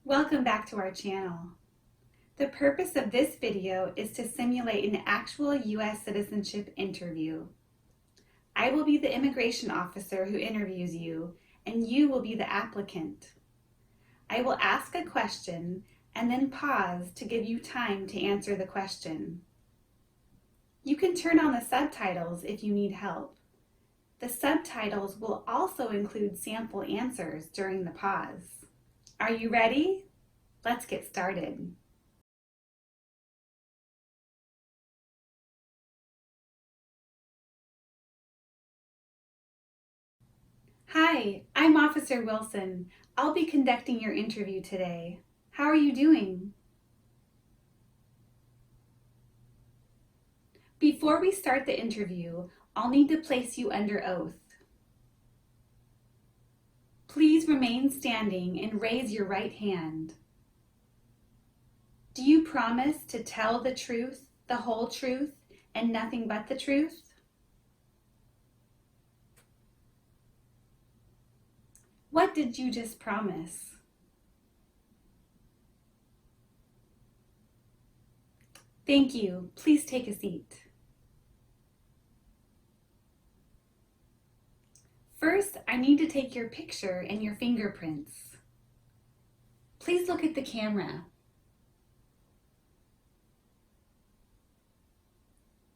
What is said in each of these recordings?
Welcome back to our channel. The purpose of this video is to simulate an actual US citizenship interview. I will be the immigration officer who interviews you, and you will be the applicant. I will ask a question and then pause to give you time to answer the question. You can turn on the subtitles if you need help. The subtitles will also include sample answers during the pause. Are you ready? Let's get started. Hi, I'm Officer Wilson. I'll be conducting your interview today. How are you doing? Before we start the interview, I'll need to place you under oath. Please remain standing and raise your right hand. Do you promise to tell the truth, the whole truth, and nothing but the truth? What did you just promise? Thank you. Please take a seat. First, I need to take your picture and your fingerprints. Please look at the camera.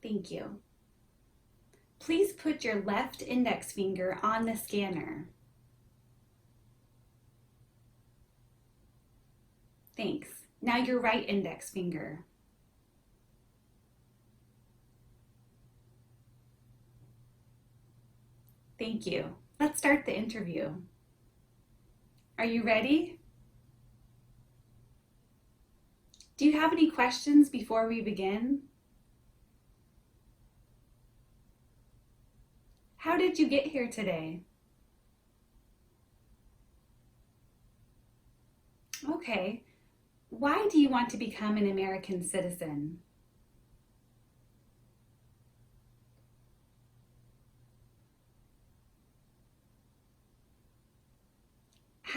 Thank you. Please put your left index finger on the scanner. Thanks. Now your right index finger. Thank you. Let's start the interview. Are you ready? Do you have any questions before we begin? How did you get here today? Okay. Why do you want to become an American citizen?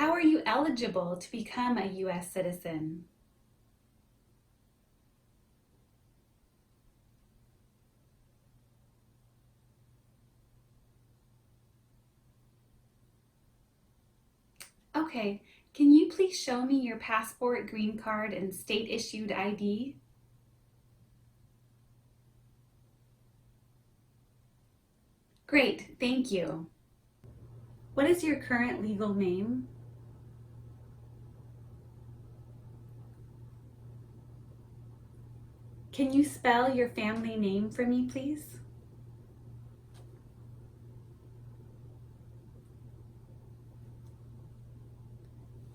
How are you eligible to become a US citizen? Okay, can you please show me your passport, green card, and state-issued ID? Great, thank you. What is your current legal name? Can you spell your family name for me, please?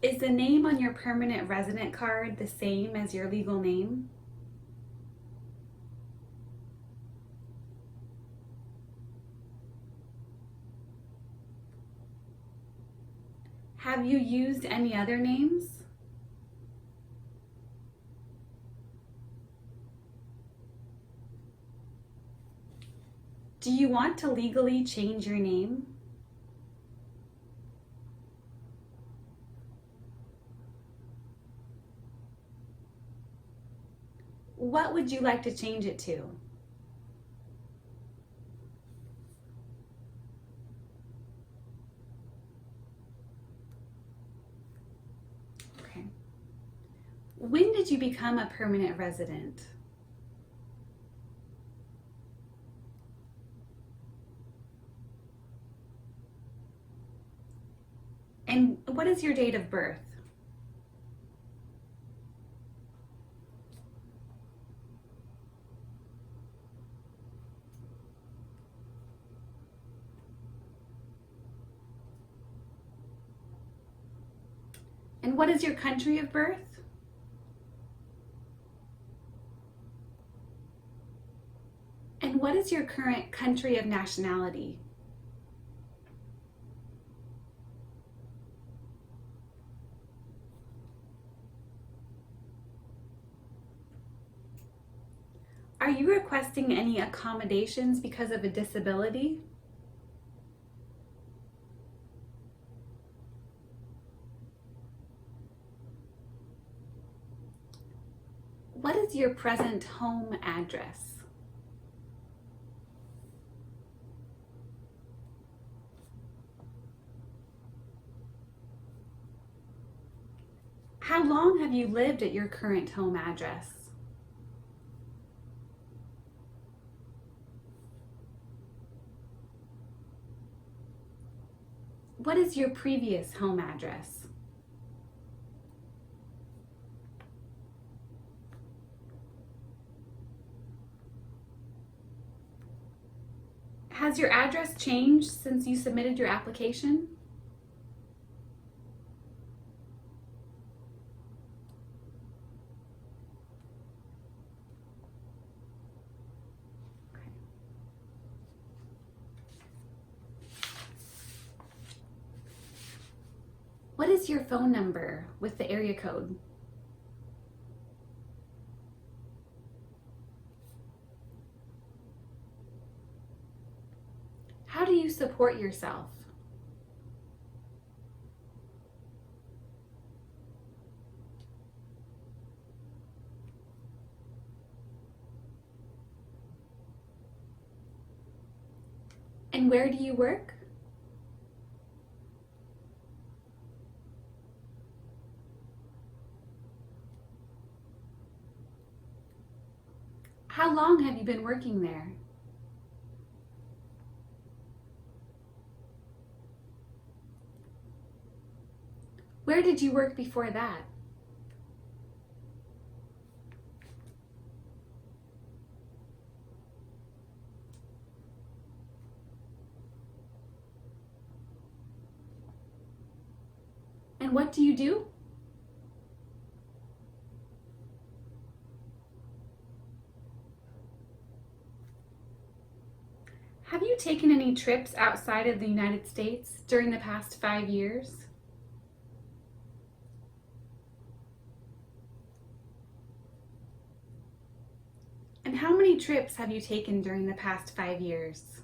Is the name on your permanent resident card the same as your legal name? Have you used any other names? Do you want to legally change your name? What would you like to change it to? Okay. When did you become a permanent resident? And what is your date of birth? And what is your country of birth? And what is your current country of nationality? Are you requesting any accommodations because of a disability? What is your present home address? How long have you lived at your current home address? What is your previous home address? Has your address changed since you submitted your application? Okay. What is your phone number with the area code? How do you support yourself? And where do you work? How long have you been working there? Where did you work before that? And what do you do? Have you taken any trips outside of the United States during the past 5 years? And how many trips have you taken during the past 5 years?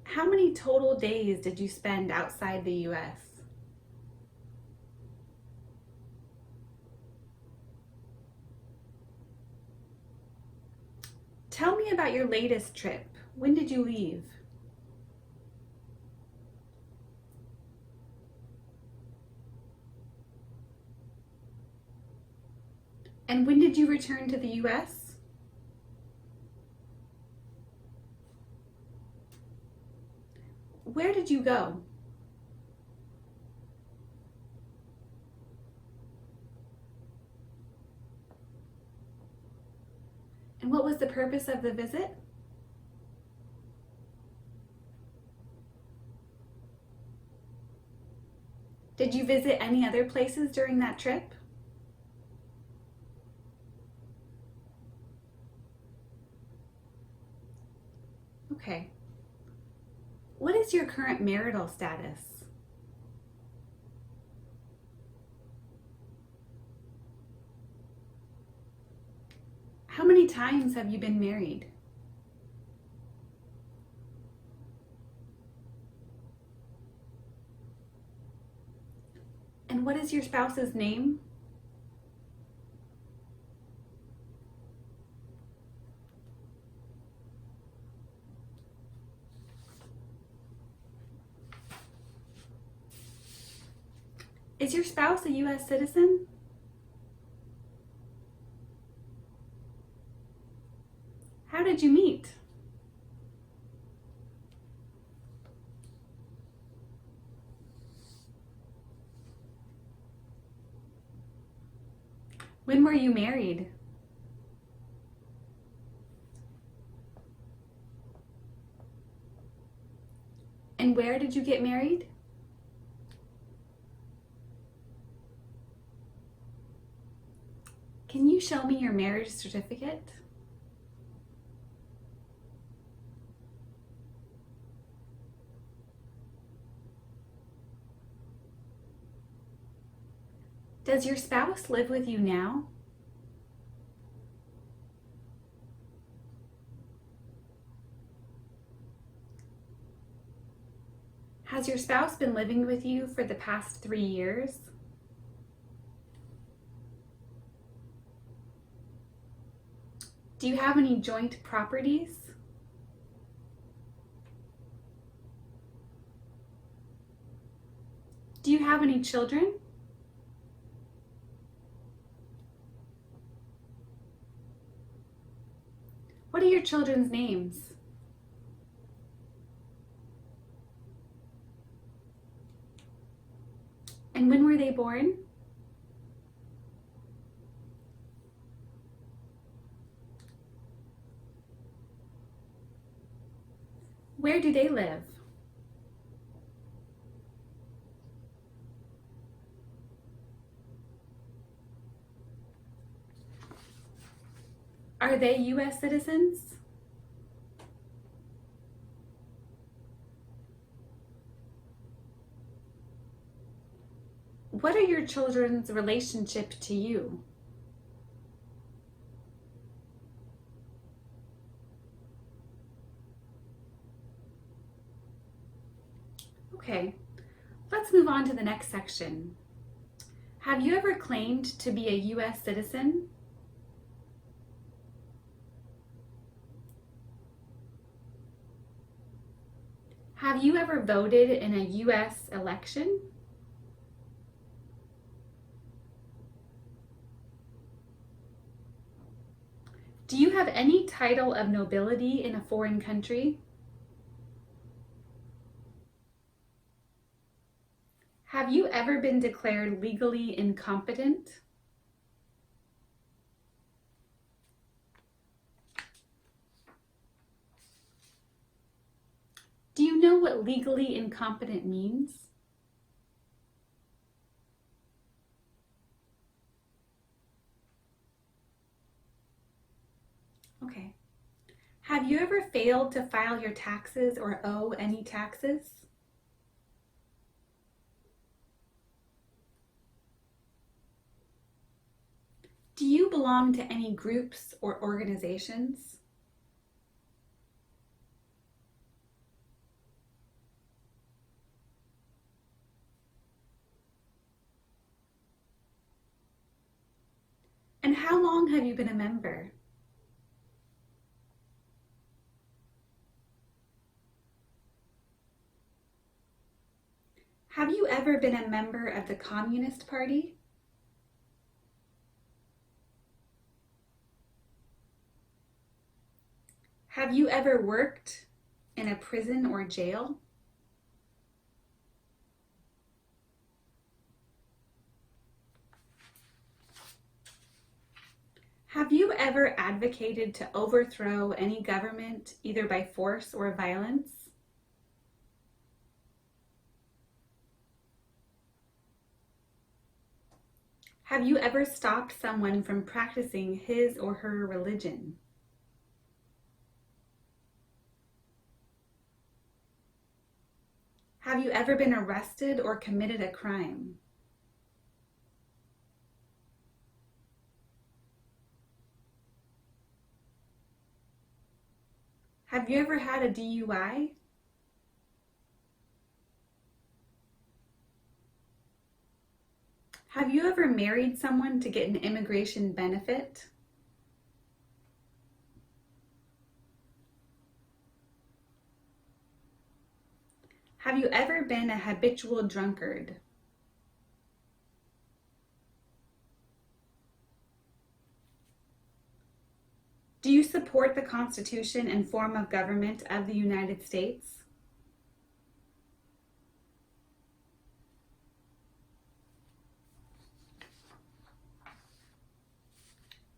How many total days did you spend outside the US? Tell me about your latest trip. When did you leave? And when did you return to the US? Where did you go? And what was the purpose of the visit? Did you visit any other places during that trip? Okay. What is your current marital status? How many times have you been married? And what is your spouse's name? Is your spouse a US citizen? How did you meet? When were you married? And where did you get married? Can you show me your marriage certificate? Does your spouse live with you now? Has your spouse been living with you for the past 3 years? Do you have any joint properties? Do you have any children? What are your children's names? And when were they born? Where do they live? Are they US citizens? What are your children's relationship to you? Okay, let's move on to the next section. Have you ever claimed to be a US citizen? Have you ever voted in a US election? Do you have any title of nobility in a foreign country? Have you ever been declared legally incompetent? Do you know what legally incompetent means? Okay. Have you ever failed to file your taxes or owe any taxes? Do you belong to any groups or organizations? And how long have you been a member? Have you ever been a member of the Communist Party? Have you ever worked in a prison or jail? Have you ever advocated to overthrow any government, either by force or violence? Have you ever stopped someone from practicing his or her religion? Have you ever been arrested or committed a crime? Have you ever had a DUI? Have you ever married someone to get an immigration benefit? Have you ever been a habitual drunkard? Do you support the Constitution and form of government of the United States?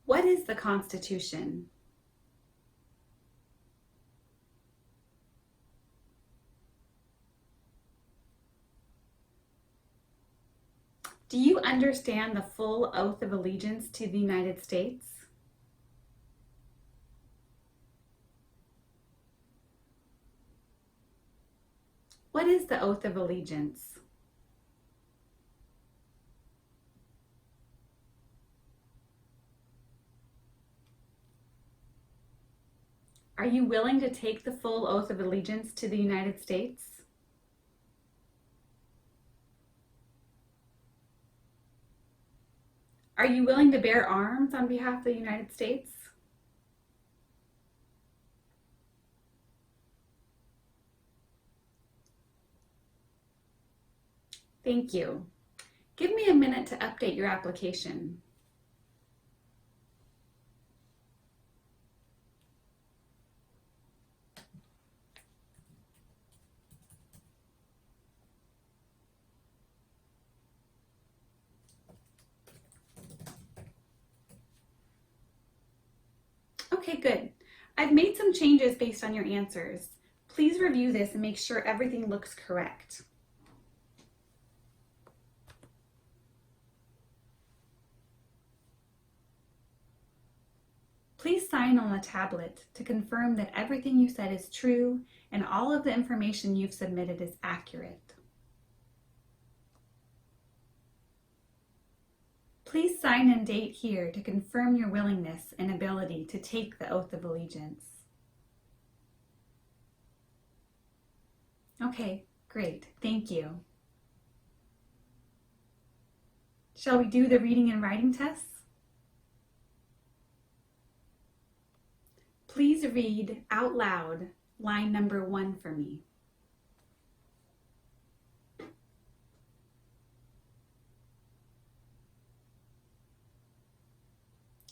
What is the Constitution? Do you understand the full oath of allegiance to the United States? Do you understand the full oath of allegiance to the United States? What is the oath of allegiance? Are you willing to take the full oath of allegiance to the United States? Are you willing to bear arms on behalf of the United States? Thank you. Give me a minute to update your application. Okay, good. I've made some changes based on your answers. Please review this and make sure everything looks correct. Please sign on the tablet to confirm that everything you said is true and all of the information you've submitted is accurate. Please sign and date here to confirm your willingness and ability to take the oath of allegiance. Okay, great. Thank you. Shall we do the reading and writing tests? Please read out loud line number 1 for me.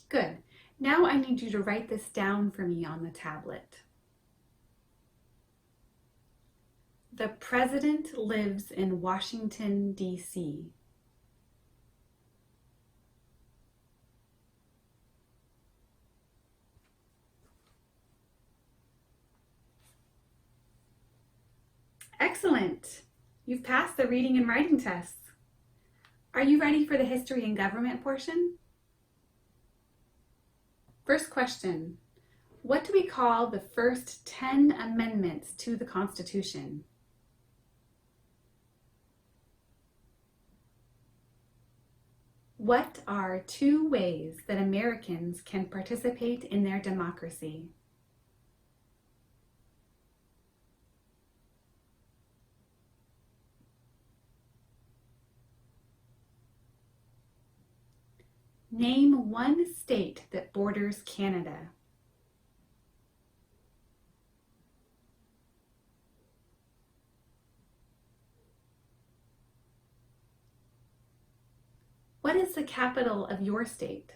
Good. Now I need you to write this down for me on the tablet. The President lives in Washington, D.C. Excellent. You've passed the reading and writing tests. Are you ready for the history and government portion? First question, what do we call the first 10 amendments to the Constitution? What are 2 ways that Americans can participate in their democracy? Name 1 state that borders Canada. What is the capital of your state?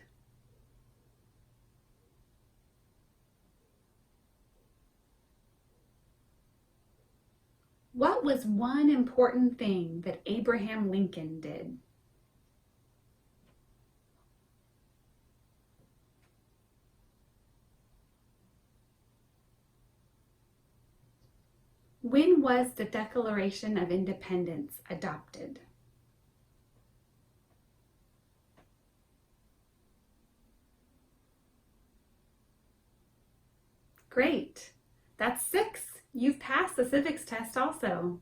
What was one important thing that Abraham Lincoln did? When was the Declaration of Independence adopted? Great. That's 6. You've passed the civics test also.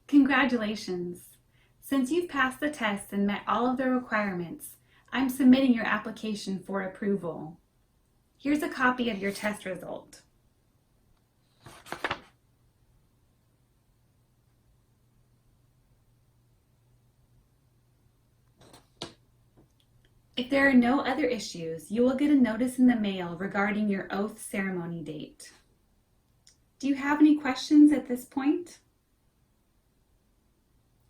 Congratulations. Since you've passed the test and met all of the requirements, I'm submitting your application for approval. Here's a copy of your test result. If there are no other issues, you will get a notice in the mail regarding your oath ceremony date. Do you have any questions at this point?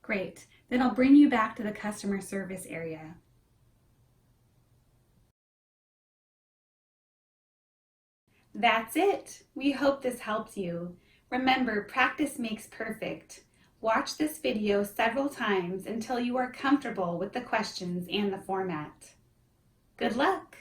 Great, then I'll bring you back to the customer service area. That's it. We hope this helps you. Remember, practice makes perfect. Watch this video several times until you are comfortable with the questions and the format. Good luck!